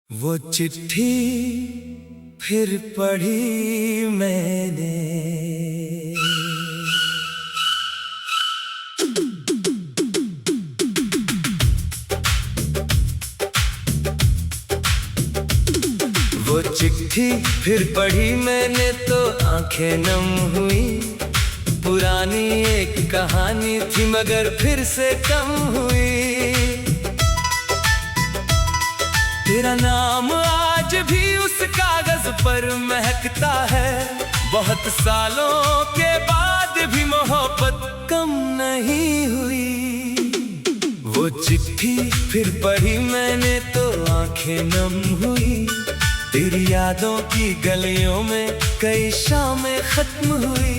वो चिट्ठी फिर पढ़ी मैंने, वो चिट्ठी फिर पढ़ी मैंने तो आंखें नम हुई। पुरानी एक कहानी थी मगर फिर से कम हुई। तेरा नाम आज भी उस कागज पर महकता है। बहुत सालों के बाद भी मोहब्बत कम नहीं हुई। वो चिट्ठी फिर पढ़ी मैंने तो आंखें नम हुई। तेरी यादों की गलियों में कई शामें खत्म हुई।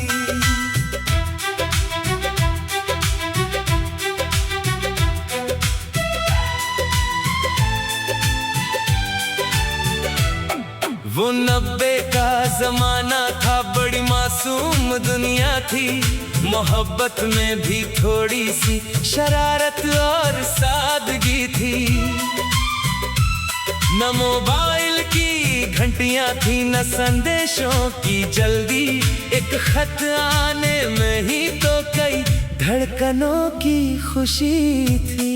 वो 90 का जमाना था, बड़ी मासूम दुनिया थी। मोहब्बत में भी थोड़ी सी शरारत और सादगी थी। न मोबाइल की घंटियां थी न संदेशों की जल्दी। एक खत आने में ही तो कई धड़कनों की खुशी थी।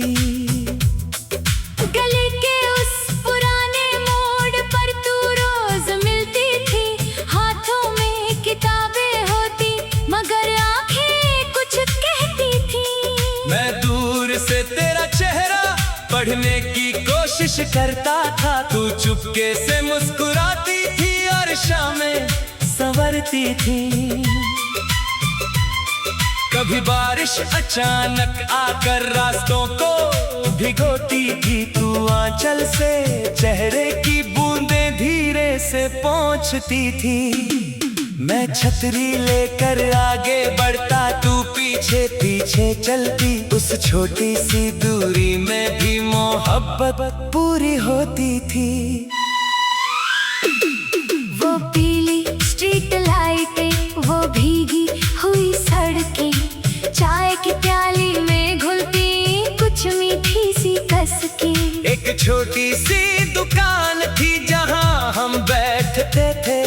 गली के उस पुराने मोड़ पर तू रोज मिलती थी। हाथों में किताबें होती मगर आंखें कुछ कहती थी। मैं दूर से तेरा चेहरा पढ़ने की कोशिश करता था। तू चुपके से मुस्कुराती थी और शामें संवरती थी। कभी बारिश अचानक आकर रास्तों को भिगोती थी। तू आंचल से चेहरे की बूंदें धीरे से पोंछती थी। मैं छतरी लेकर आगे बढ़ता, तू पीछे पीछे चलती। उस छोटी सी दूरी में भी मोहब्बत पूरी होती थी। वो पीली स्ट्रीट लाइटें, वो भीगी हुई सड़कें, चाय की प्याली में घुलती कुछ मीठी सी कसकें। एक छोटी सी दुकान थी जहां हम बैठते थे।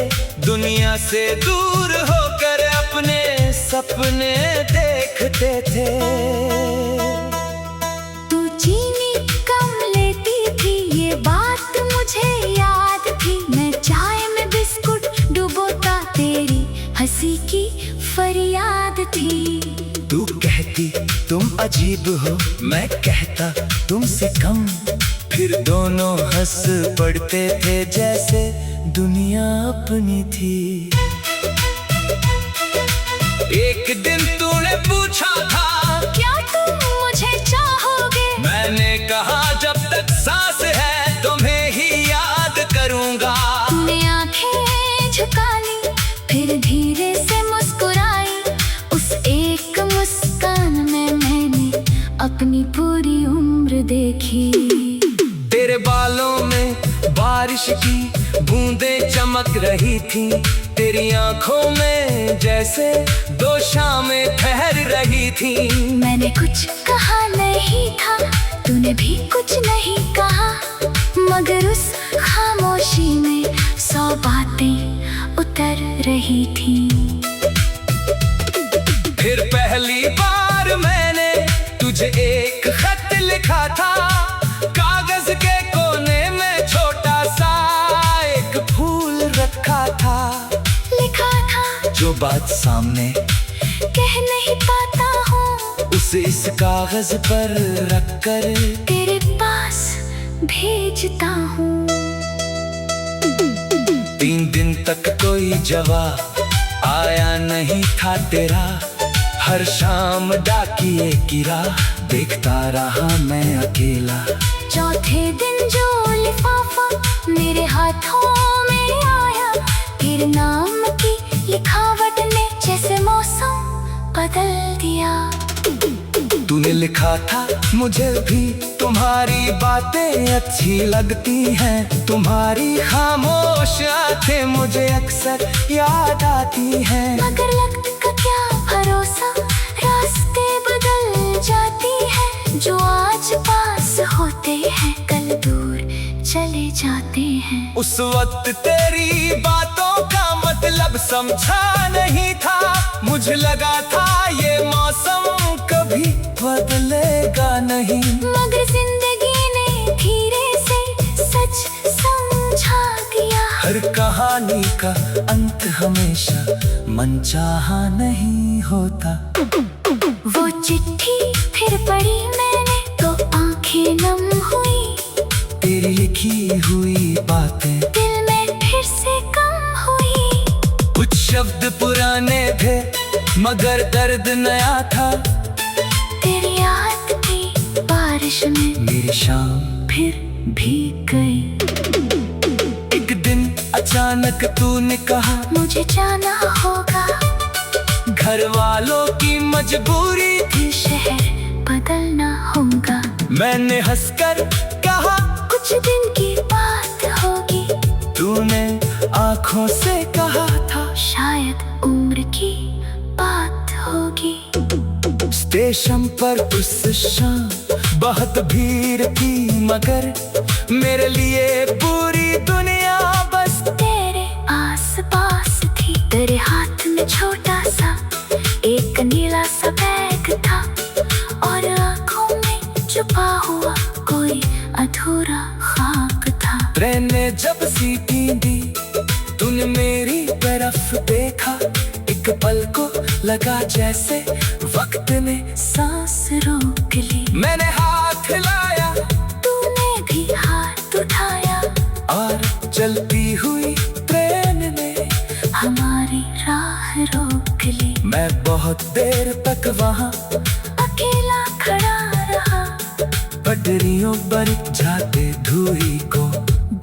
दुनिया से दूर होकर अपने सपने देखते थे। तू चीनी कम लेती थी ये बात मुझे याद थी। मैं चाय में बिस्कुट डुबोता, तेरी हंसी की फरियाद थी। तू कहती तुम अजीब हो, मैं कहता तुमसे कम। फिर दोनों हंस पड़ते थे जैसे दुनिया अपनी थी। एक दिन तूने पूछा था, क्या तुम मुझे चाहोगे? मैंने कहा जब तक सांस है तुम्हें ही याद करूंगा। तूने आंखें झुका ली फिर धीरे से मुस्कुराई। उस एक मुस्कान में मैंने अपनी पूरी उम्र देखी। तेरे बालों में बारिश की बूंदें चमक रही थी। तेरी आंखों में जैसे दो शामें ठहर रही थी। मैंने कुछ कहा नहीं था, तूने भी कुछ नहीं कहा, मगर उस खामोशी में 100 बातें उतर रही थी। फिर पहली बार मैंने तुझे एक खत लिखा था। कागज के कोने में छोटा सा एक फूल रखा था। लिखा था जो बात सामने कह नहीं पाता हूँ, उसे इस कागज पर रखकर तेरे पास भेजता हूँ। 3 दिन तक कोई जवाब आया नहीं था तेरा। हर शाम डाकिए की राह देखता रहा मैं अकेला। चौथे दिन जो लिफाफा मेरे हाथों में आया, फिर नाम की लिखावट ने जैसे मौसम बदल दिया। तूने लिखा था मुझे भी तुम्हारी बातें अच्छी लगती हैं। तुम्हारी खामोश आंखें मुझे अक्सर याद आती हैं। मगर वक्त का क्या भरोसा, रास्ते बदल जाती है। जो आज पास होते हैं कल दूर चले जाते हैं। उस वक्त तेरी बातों का मतलब समझा नहीं था, मुझे लगा था ये मौसम कभी बदलेगा नहीं। मगर जिंदगी ने धीरे से सच समझा दिया। हर कहानी का अंत हमेशा मनचाहा नहीं होता। वो चिट्ठी फिर पढ़ी मैंने तो आंखें नम हुई। तेरी लिखी हुई बातें दिल में फिर से कम हुई। कुछ शब्द पुराने थे मगर दर्द नया था। तेरी याद की बारिश में मेरी शाम फिर भीग गई। एक दिन अचानक तूने कहा मुझे जाना होगा। घर वालों की मजबूरी थी, शहर बदलना होगा। मैंने हंसकर कहा कुछ दिन की बात होगी। तूने आंखों से कहा था शायद उम्र की बात होगी। स्टेशन पर उस शाम बहुत भीड़ थी, मगर मेरे लिए पूरी दुनिया बस तेरे आसपास थी। तेरे हाथ में छोटा सा एक नीला सा बैग था और आंखों में छुपा हुआ कोई अधूरा खाक था। ट्रेन ने जब सीटी दी तूने मेरी तरफ देखा। एक पल को लगा जैसे वक्त ने सांस रोक ली। मैंने हाथ हिलाया, तूने भी हाथ उठाया और चलती हुई ट्रेन ने हमारी राह रोक ली। मैं बहुत देर तक वहाँ अकेला खड़ा रहा, पटरियों पर जाते धुएं को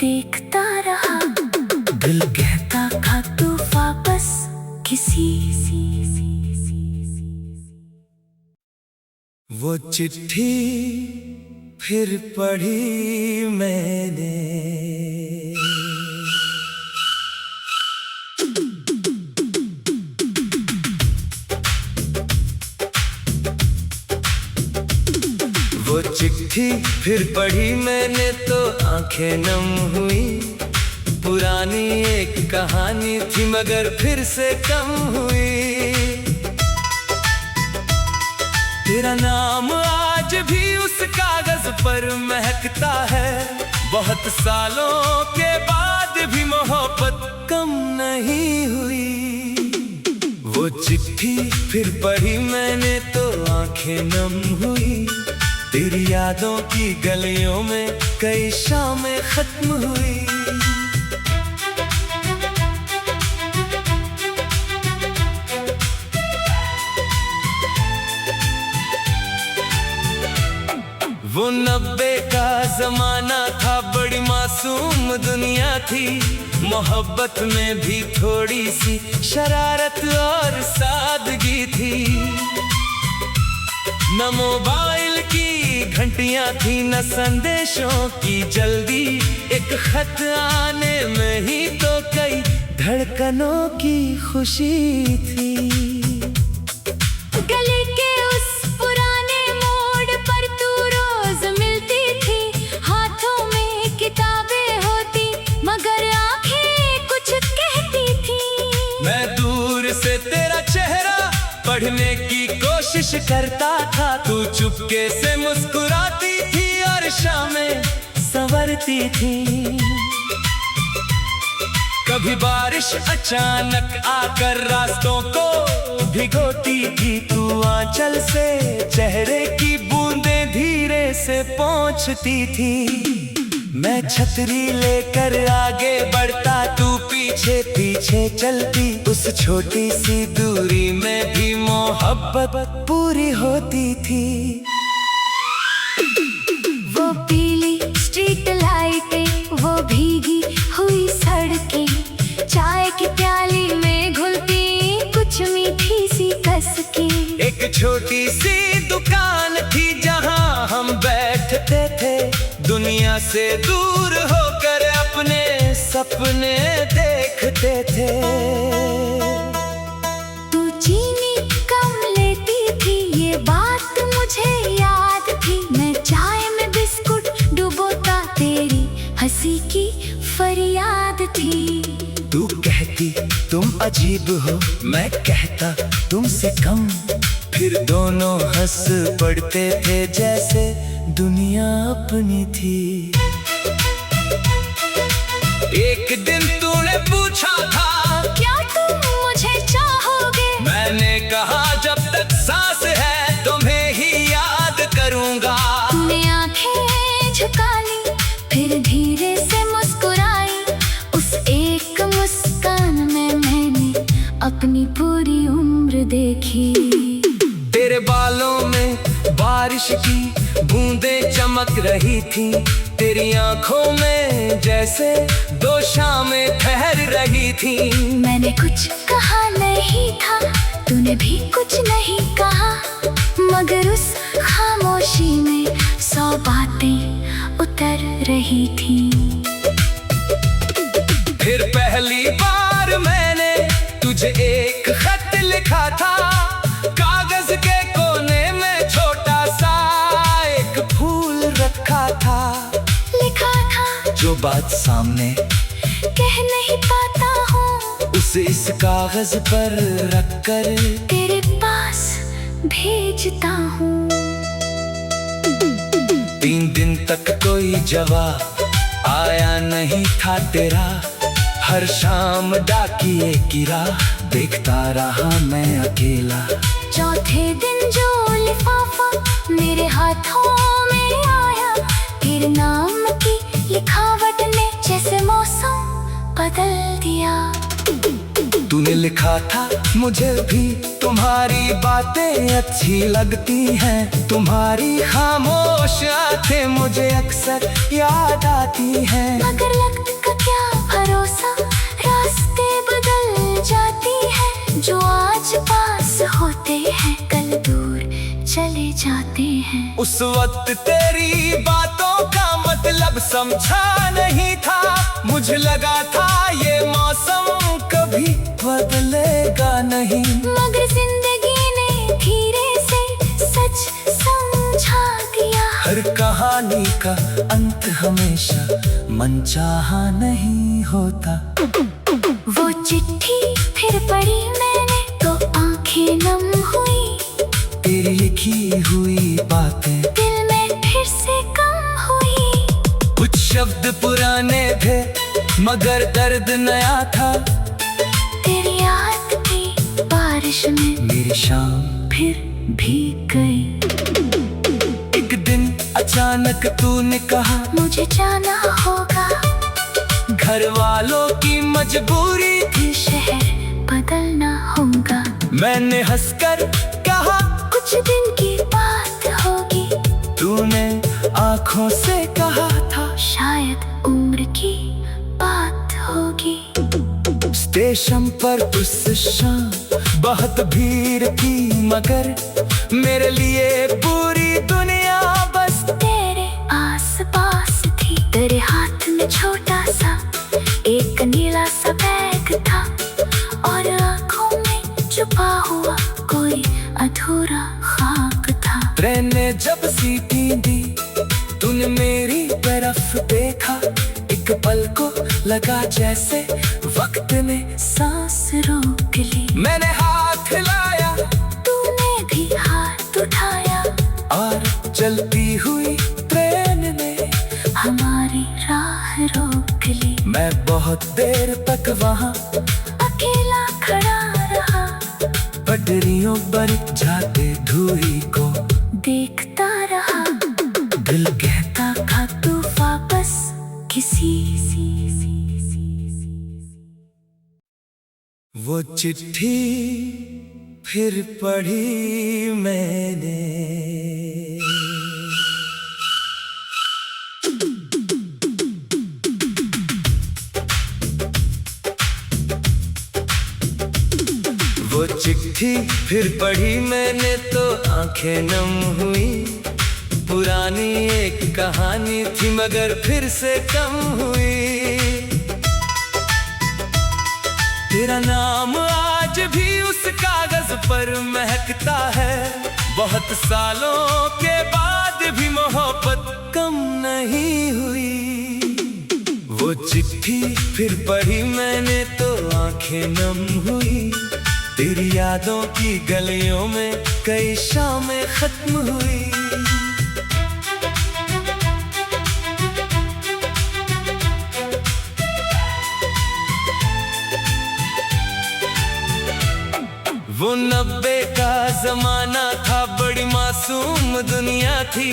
देखता रहा। दिल कहता था तू वापस किसी। वो चिट्ठी फिर पढ़ी मैंने। वो चिट्ठी फिर पढ़ी मैंने तो आंखें नम हुई। पुरानी एक कहानी थी मगर फिर से कम हुई। तेरा नाम आज भी उस कागज पर महकता है। बहुत सालों के बाद भी मोहब्बत कम नहीं हुई। वो चिट्ठी फिर पढ़ी मैंने तो आंखें नम हुई। तेरी यादों की गलियों में कई शामें खत्म हुई। वो 90 का जमाना था, बड़ी मासूम दुनिया थी। मोहब्बत में भी थोड़ी सी शरारत और सादगी थी। न मोबाइल की घंटियां थी न संदेशों की जल्दी। एक खत आने में ही तो कई धड़कनों की खुशी थी। गली के उस पुराने मोड़ पर तू रोज मिलती थी। हाथों में किताबें होती मगर आंखें कुछ कहती थी। मैं दूर से तेरा चेहरा पढ़ने की कोशिश करता था। तू चुपके से मुस्कुराती थी और शामें संवरती थी। कभी बारिश अचानक आकर रास्तों को भिगोती थी। तू आंचल से चेहरे की बूंदें धीरे से पोंछती थी। मैं छतरी लेकर आगे बढ़ता, तू पीछे पीछे चलती। उस छोटी सी दूरी में भी मोहब्बत पूरी होती थी। वो पीली स्ट्रीट लाइटें, वो भीगी हुई सड़कें, चाय की प्याली में घुलती कुछ मीठी सी कसकें। एक छोटी सी दुकान थी जहां हम बैठते थे। दुनिया से दूर होकर अपने सपने देखते थे। तू चीनी कम लेती थी, ये बात मुझे याद थी। मैं चाय में बिस्कुट डुबोता तेरी हंसी हंसी की फरियाद थी। तू कहती तुम अजीब हो, मैं कहता तुमसे कम, फिर दोनों हंस पड़ते थे जैसे दुनिया अपनी थी। एक दिन तूने पूछा था क्या तुम मुझे चाहोगे? मैंने कहा जब तक सांस है तुम्हें ही याद करूंगा। तूने आंखें झुका ली, फिर धीरे से मुस्कुराई। उस एक मुस्कान में मैंने अपनी पूरी उम्र देखी। तेरे बालों में बारिश की बूंदें चमक रही थी, तेरी आंखों में जैसे दो शामें ठहर रही थी। मैंने कुछ कहा नहीं था, तूने भी कुछ नहीं कहा, मगर उस खामोशी में 100 बातें उतर रही थी। फिर पहली बार मैंने तुझे एक खत लिखा था, कागज के कोने में छोटा सा एक फूल रखा था। लिखा था जो बात सामने कह नहीं पाता हूँ, उसे इस कागज पर रखकर तेरे पास भेजता हूँ। 3 दिन तक कोई जवाब आया नहीं था तेरा, हर शाम डाकिए की राह देखता रहा मैं अकेला। चौथे दिन जो लिफाफा मेरे हाथों में आया, तेरे नाम की लिखावट ने जैसे मौसम बदल दिया। तूने लिखा था मुझे भी तुम्हारी बातें अच्छी लगती हैं, तुम्हारी खामोश आंखें मुझे अक्सर याद आती हैं। मगर वक्त का क्या भरोसा, रास्ते बदल जाती है। जो आज पास होते हैं कल दूर चले जाते हैं। उस वक्त तेरी बातों का मतलब समझा नहीं था, मुझे लगा था ये मौसम कभी बदलेगा नहीं। मगर जिंदगी ने धीरे से सच समझा दिया। हर कहानी का अंत हमेशा मनचाहा नहीं होता। वो चिट्ठी फिर पढ़ी मैंने तो आंखें नम हुई, तेरी लिखी हुई बातें दिल में फिर से कम हुई। कुछ शब्द पुराने थे मगर दर्द नया था, तेरी याद की बारिश में मेरी शाम फिर भीग गई। एक दिन अचानक तूने कहा मुझे जाना होगा, घर वालों की मजबूरी थी, शहर बदलना होगा। मैंने हंसकर कहा कुछ दिन की बात होगी, तूने आंखों से कहा था शायद उम्र की बात होगी। स्टेशन पर उस शाम बहुत भीड़ थी, मगर मेरे लिए पूरी दुनिया बस तेरे आसपास थी। तेरे हाथ में छोटा सा एक नीला सा बैग था, और आंखों में छुपा हुआ कोई अधूरा ख्वाब था। ट्रेन ने जब सीटी दी तूने मेरी तरफ देखा, एक पल को लगा जैसे वक्त ने सांस रोक ली। मैंने हाथ हिलाया, तूने भी हाथ उठाया, और चलती हुई ट्रेन ने हमारी राह रोक ली। मैं बहुत देर तक वहाँ अकेला खड़ा रहा, पटरियों पर जाते धुएं को देखता रहा। दिल कहता था तू वापस किसी वो चिट्ठी फिर पढ़ी मैंने, वो चिट्ठी फिर पढ़ी मैंने तो आंखें नम हुई। पुरानी एक कहानी थी मगर फिर से कम हुई। तेरा नाम आज भी उस कागज पर महकता है, बहुत सालों के बाद भी मोहब्बत कम नहीं हुई। वो चिट्ठी फिर पढ़ी मैंने तो आंखें नम हुई। तेरी यादों की गलियों में कई शामें खत्म हुई। वो 90 का जमाना था, बड़ी मासूम दुनिया थी।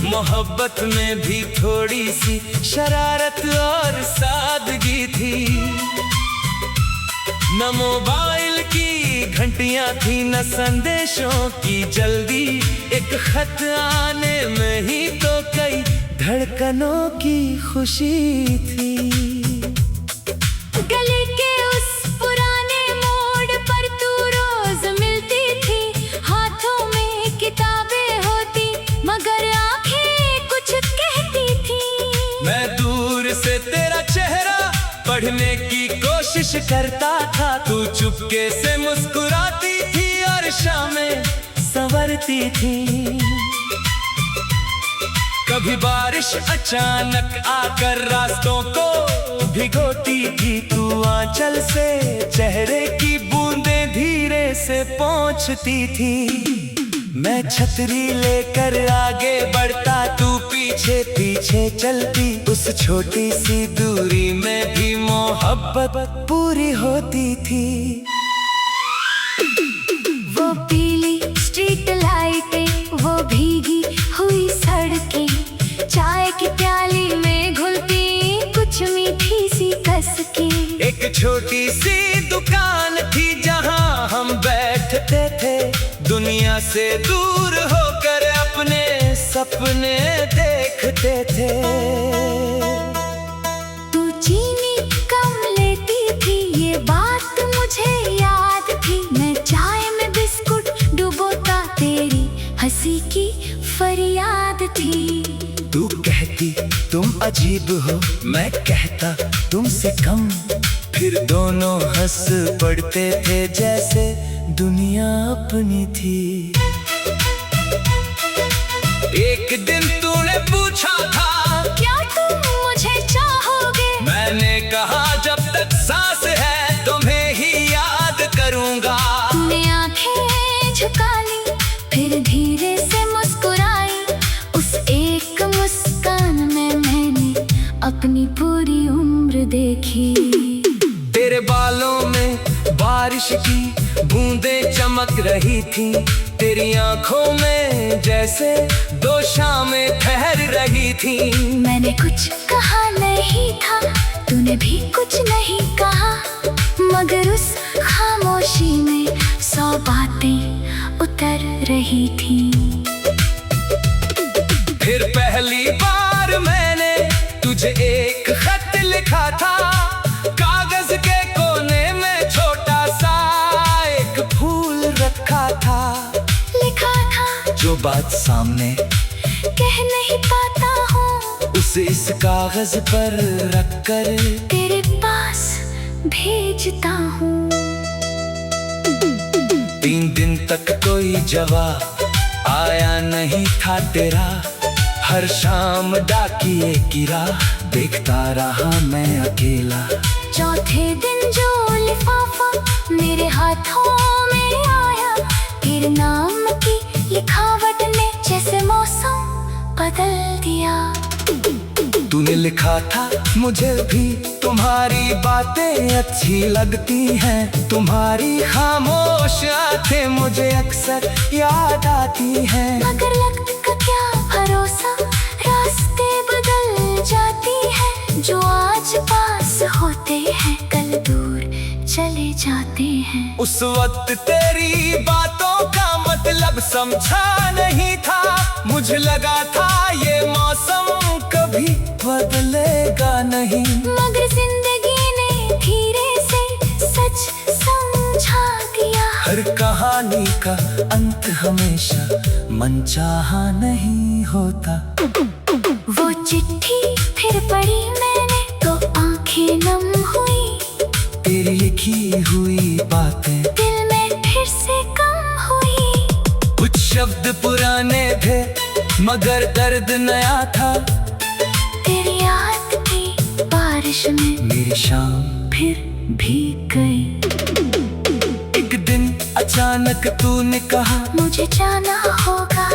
मोहब्बत में भी थोड़ी सी शरारत और सादगी थी। न मोबाइल की घंटियां थी, न संदेशों की जल्दी। एक खत आने में ही तो कई धड़कनों की खुशी थी। गली के उस पुराने मोड़ पर तू रोज मिलती थी। हाथों में किताबें होती मगर आंखें कुछ कहती थी। मैं दूर से तेरा चेहरा पढ़ने की कोशिश करता था। तू चुपके से मुस्कुराती थी और शामें संवरती थी। कभी बारिश अचानक आकर रास्तों को भिगोती थी। तू आंचल से चेहरे की बूंदें धीरे से पोंछती थी। मैं छतरी लेकर आगे बढ़ता, तू पीछे पीछे चलती। उस छोटी सी दूरी में भी मोहब्बत पूरी होती थी। वो पीली स्ट्रीट लाइटें, वो भीगी हुई सड़कें, चाय की प्याली में घुलती कुछ मीठी सी कसकें। एक छोटी सी दुकान थी जहां हम बैठते थे। दुनिया से दूर होकर अपने सपने देखते थे। तू चीनी कम लेती थी, ये बात मुझे याद थी। मैं चाय में बिस्कुट डुबोता, तेरी हंसी की फरियाद थी। तू कहती तुम अजीब हो, मैं कहता तुमसे कम। फिर दोनों हंस पड़ते थे जैसे दुनिया अपनी थी। एक दिन तूने पूछा था, क्या तुम मुझे चाहोगे? मैंने कहा जब तक सांस है तुम्हें ही याद करूंगा। तूने आंखें झुका ली, फिर धीरे से मुस्कुराई। उस एक मुस्कान में मैंने अपनी पूरी उम्र देखी। तेरे बालों में बारिश की बूंदें चमक रही थी। तेरी आंखों में जैसे दो शामें ठहर रही थी। मैंने कुछ कहा नहीं था, तूने भी कुछ नहीं कहा, मगर उस खामोशी में 100 बातें उतर रही थी। फिर पहली बार मैंने तुझे एक खत लिखा था। कागज के कोने में छोटा सा एक फूल रखा था। लिखा था जो बात सामने कह नहीं पाता हूँ, उसे इस कागज पर रखकर तेरे पास भेजता हूँ। 3 दिन तक कोई जवाब आया नहीं था तेरा। हर शाम डाकिए की राह देखता रहा मैं अकेला। चौथे दिन जो लिफाफा मेरे हाथों में आया, तेरे नाम की लिखावट ने जैसे मौसम बदल दिया। तूने लिखा था मुझे भी तुम्हारी बातें अच्छी लगती हैं। तुम्हारी खामोश आंखें मुझे अक्सर याद आती हैं। मगर वक्त का क्या भरोसा, रास्ते बदल जाती है। जो आज पास होते हैं कल दूर चले जाते हैं। उस वक्त तेरी बातों का मतलब समझा नहीं था। मुझे लगा था ये मौसम कभी बदलेगा नहीं। मगर जिंदगी ने धीरे से सच समझा दिया। हर कहानी का अंत हमेशा मनचाहा नहीं होता। वो चिट्ठी फिर पढ़ी मैंने तो आंखें नम हुई। तेरी लिखी हुई बातें दिल में फिर से कम हुई। कुछ शब्द पुराने थे मगर दर्द नया था। तेरी याद की बारिश बारिश में मेरी शाम फिर भीग गई। एक दिन अचानक तूने कहा मुझे जाना होगा,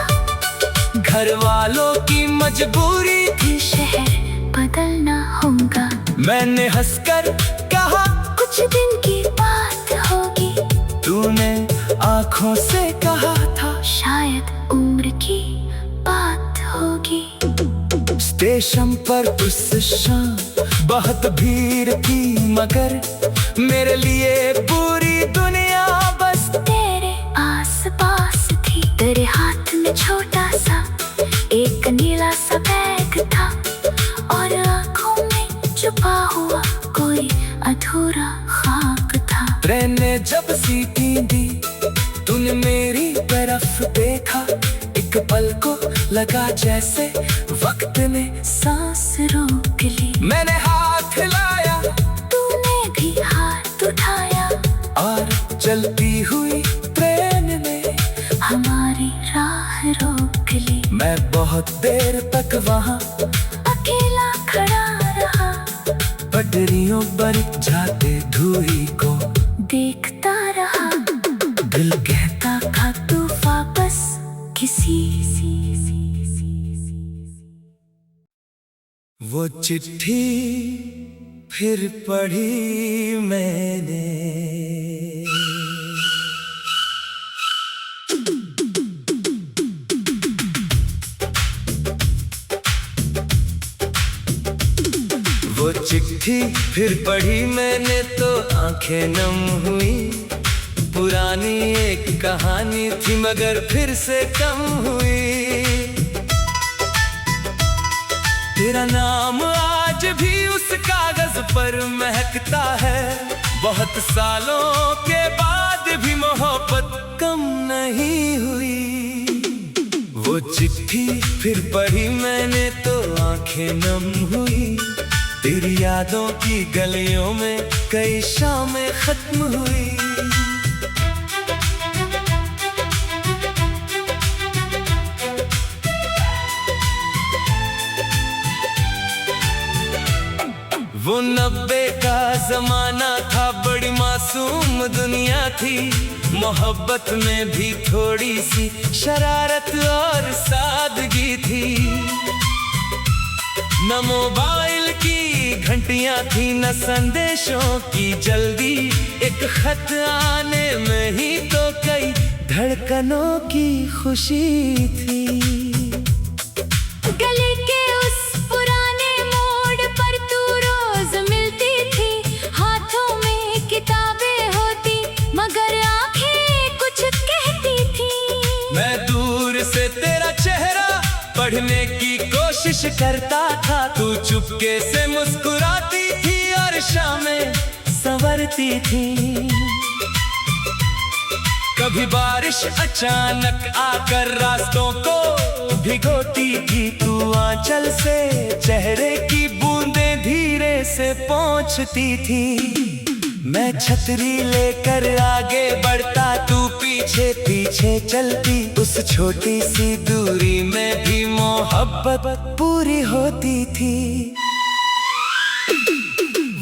घर वालों की मजबूरी थी, शहर बदलना होगा। मैंने हंसकर कहा कुछ दिन की बात होगी, तूने आंखों से कहा था शायद उम्र की बात होगी। स्टेशन पर उस शाम बहुत भीड़ थी, मगर मेरे लिए पूरी दुनिया बस तेरे आसपास थी। तेरे हाथ में छोटा सा एक नीला सा बैग था, और आंखों में छुपा हुआ कोई अधूरा ख्वाब था। ट्रेन ने जब सीटी दी, तूने मेरी तरफ देखा, एक पल को लगा जैसे वक्त ने सांस रोक ली। मैंने हाथ हिलाया, तूने भी हाथ उठाया, और चलती हुई ट्रेन ने हमारी राह रोक ली। मैं बहुत देर तक वहाँ अकेला खड़ा रहा, पटरियों पर जाते धुएं को देखता रहा। दिल कहता था तू वापस किसी। वो चिट्ठी फिर पढ़ी मैंने, वो चिट्ठी फिर पढ़ी मैंने तो आंखें नम हुई। पुरानी एक कहानी थी मगर फिर से कम हुई। तेरा नाम आज भी उस कागज पर महकता है, बहुत सालों के बाद भी मोहब्बत कम नहीं हुई। वो चिट्ठी फिर पढ़ी मैंने तो आंखें नम हुई। तेरी यादों की गलियों में कई शामें खत्म हुई। वो 90 का जमाना था, बड़ी मासूम दुनिया थी। मोहब्बत में भी थोड़ी सी शरारत और सादगी थी। न मोबाइल की घंटियां थी, न संदेशों की जल्दी। एक खत आने में ही तो कई धड़कनों की खुशी थी। गली के उस पुराने मोड़ पर तू रोज मिलती थी। हाथों में किताबें होती, मगर आंखें कुछ कहती थी। मैं दूर से तेरा चेहरा पढ़ने की कोशिश करता था। तू चुपके से मुस्कुराती थी और शामें संवरती थी। कभी बारिश अचानक आकर रास्तों को भिगोती थी। तू आंचल से चेहरे की बूंदें धीरे से पोंछती थी। मैं छतरी लेकर आगे बढ़ता, तू पीछे पीछे चलती। उस छोटी सी दूरी में भी मोहब्बत पूरी होती थी।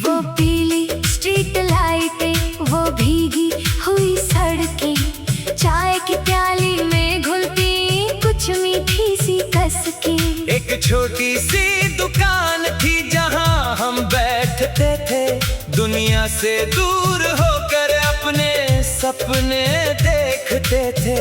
वो पीली स्ट्रीट लाइटें, वो भीगी हुई सड़कें, चाय की प्याली में घुलती कुछ मीठी सी कसकें। एक छोटी सी दुकान थी जहां हम बैठते थे, दुनिया से दूर होकर अपने सपने देखते थे।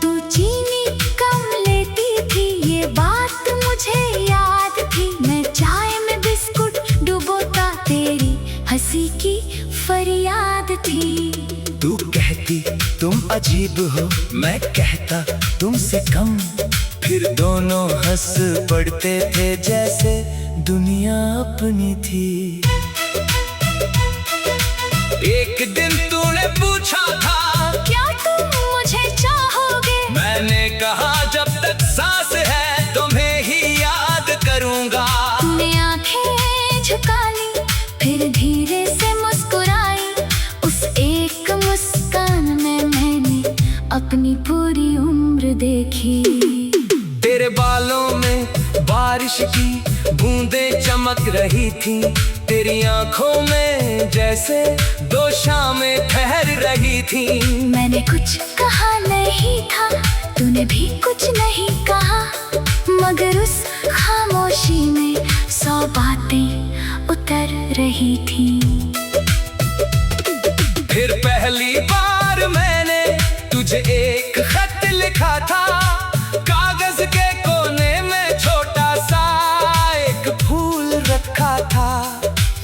तू चीनी कम लेती थी, ये बात मुझे याद थी। मैं चाय में बिस्कुट डुबोता, तेरी हंसी की फरियाद थी। तू कहती तुम अजीब हो, मैं कहता तुमसे कम। फिर दोनों हंस पड़ते थे जैसे दुनिया अपनी थी। एक दिन तूने पूछा था, क्या तुम मुझे चाहोगे? मैंने कहा जब तक सांस है तुम्हें ही याद करूंगा। तूने आंखें झुका ली, फिर धीरे से मुस्कुराई। उस एक मुस्कान में मैंने अपनी पूरी उम्र देखी। तेरे बालों में बारिश की बूंदें चमक रही थी तेरी आंखों में, जैसे दो शामें ठहर रही थी। मैंने कुछ कहा नहीं था, तूने भी कुछ नहीं कहा, मगर उस खामोशी में 100 बातें उतर रही थी। फिर पहली बार मैंने तुझे एक खत लिखा था, कागज के कोने में छोटा सा एक फूल रखा था।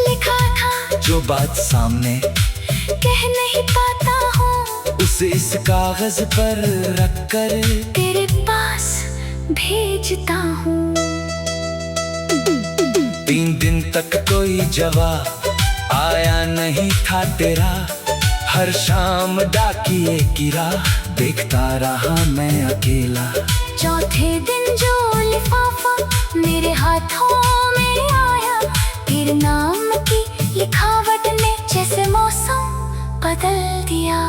लिखा था जो बात सामने कह नहीं पाता हूँ, उसे इस कागज पर रखकर तेरे पास भेजता हूँ। 3 दिन तक कोई जवाब आया नहीं था तेरा, हर शाम डाकिए की राह देखता रहा मैं अकेला। चौथे दिन जो लिफाफा मेरे हाथों में आया, तेरे नाम की लिखावट ने जैसे मौसम बदल दिया।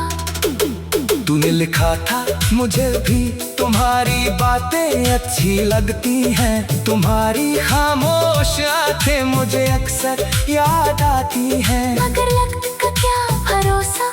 तूने लिखा था मुझे भी तुम्हारी बातें अच्छी लगती हैं, तुम्हारी खामोश आंखें मुझे अक्सर याद आती हैं। मगर वक्त का क्या भरोसा,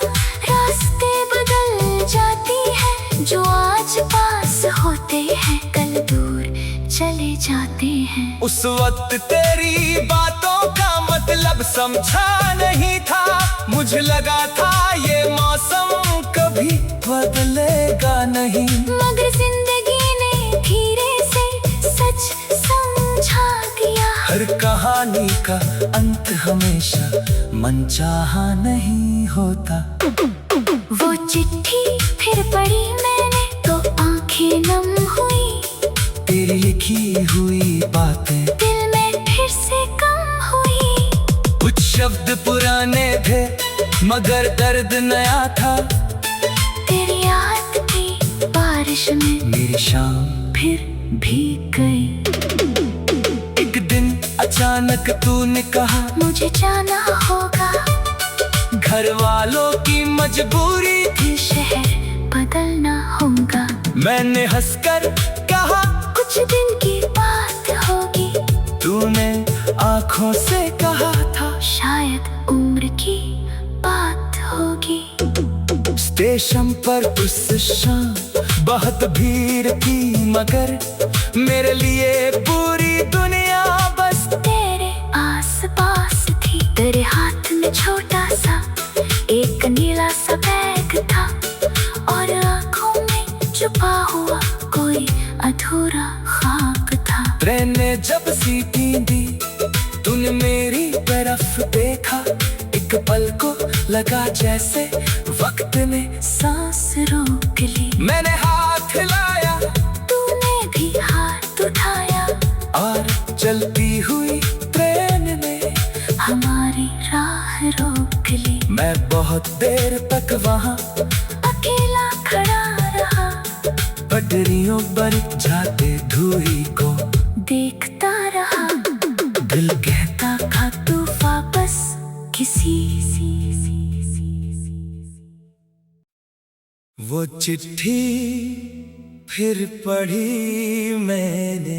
रास्ते बदल जाती है, जो आज पास होते हैं कल दूर चले जाते हैं। उस वक्त तेरी बातों का मतलब समझा नहीं था, मुझे लगा था ये मौसम कभी बदलेगा नहीं, मगर जिंदगी ने धीरे से सच समझा दिया। हर कहानी का अंत हमेशा मनचाहा नहीं होता। वो चिट्ठी फिर पढ़ी मैंने तो आंखें नम हुई, तेरी लिखी हुई बातें दिल में फिर से कम हुई। कुछ शब्द पुराने थे मगर दर्द नया था, तेरी याद की बारिश में मेरी शाम फिर भीग गई। एक दिन अचानक तूने कहा मुझे जाना होगा, घर वालों की मजबूरी थी, शहर बदलना होगा। मैंने हंसकर कहा कुछ दिन की बात होगी, तूने आंखों से कहा था शायद उम्र की बात होगी। स्टेशन पर उस शाम बहुत भीड़ थी, मगर मेरे लिए पूरी दुनिया बस तेरे आसपास थी। तेरे हाथ में छोटा सा एक नीला सा बैग था, और आंखों में छुपा हुआ कोई अधूरा ख्वाब था। ट्रेन ने जब सीटी दी तूने मेरी तरफ देखा, एक पल को लगा जैसे वक्त ने सांस रोक ली। मैंने हाथ हिलाया, तूने भी हाथ उठाया, और चलती हुई ट्रेन ने हमारी राह रोक ली। मैं बहुत देर तक वहाँ अकेला खड़ा रहा, पटरियों पर जाते धुएं को देखता रहा। दिल कहता था तू वापस किसी वो चिट्ठी फिर पढ़ी मैंने,